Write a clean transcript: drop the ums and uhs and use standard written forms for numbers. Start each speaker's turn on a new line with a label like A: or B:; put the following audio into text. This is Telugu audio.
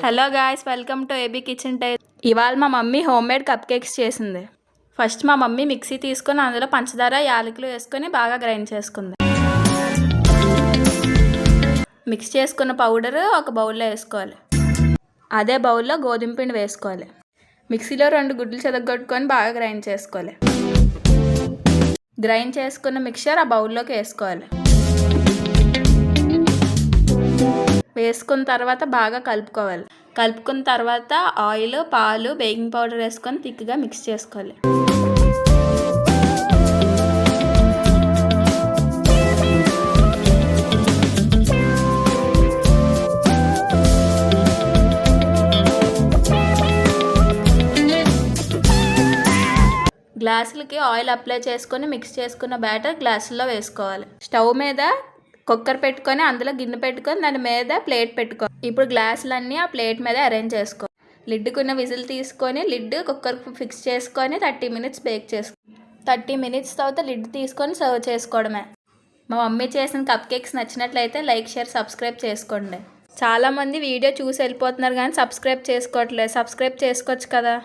A: Hello guys, welcome to AB kitchen tile. ఇవాళ మా mummy home made cup cakes చేసింది. ఫస్ట్ మా మమ్మీ మిక్సీ తీసుకొని అందులో పంచదార యాలకులు వేసుకొని బాగా గ్రైండ్ చేసుకుంది. మిక్స్ చేసుకున్న పౌడర్ ఒక బౌల్లో వేసుకోవాలి. అదే బౌల్లో గోధుమ పిండి వేసుకోవాలి. మిక్సీలో 2 గుడ్లు చెదగొట్టుకొని బాగా గ్రైండ్ చేసుకోవాలి. గ్రైండ్ చేసుకున్న మిక్చర్ ఆ బౌల్లోకి వేసుకోవాలి. వేసుకున్న తర్వాత బాగా కలుపుకోవాలి. కలుపుకున్న తర్వాత ఆయిల్, పాలు, బేకింగ్ పౌడర్ వేసుకొని థిక్గా మిక్స్ చేసుకోవాలి. గ్లాసులకి ఆయిల్ అప్లై చేసుకొని మిక్స్ చేసుకున్న బ్యాటర్ గ్లాసుల్లో వేసుకోవాలి. స్టవ్ మీద కుక్కర్ పెట్టుకొని అందులో గిన్నె పెట్టుకొని దాని మీద ప్లేట్ పెట్టుకోవాలి. ఇప్పుడు గ్లాసులన్నీ ఆ ప్లేట్ మీద అరేంజ్ చేసుకోవాలి. లిడ్డుకున్న విజిల్ తీసుకొని లిడ్ కుక్కర్కి ఫిక్స్ చేసుకొని 30 minutes బేక్ చేసుకోవాలి. 30 minutes తర్వాత లిడ్ తీసుకొని సర్వ్ చేసుకోవడమే. మా మమ్మీ చేసిన కప్ కేక్స్ నచ్చినట్లయితే లైక్, షేర్, సబ్స్క్రైబ్ చేసుకోండి. చాలామంది వీడియో చూసి వెళ్ళిపోతున్నారు కానీ సబ్స్క్రైబ్ చేసుకోవట్లేదు. సబ్స్క్రైబ్ చేసుకోవచ్చు కదా.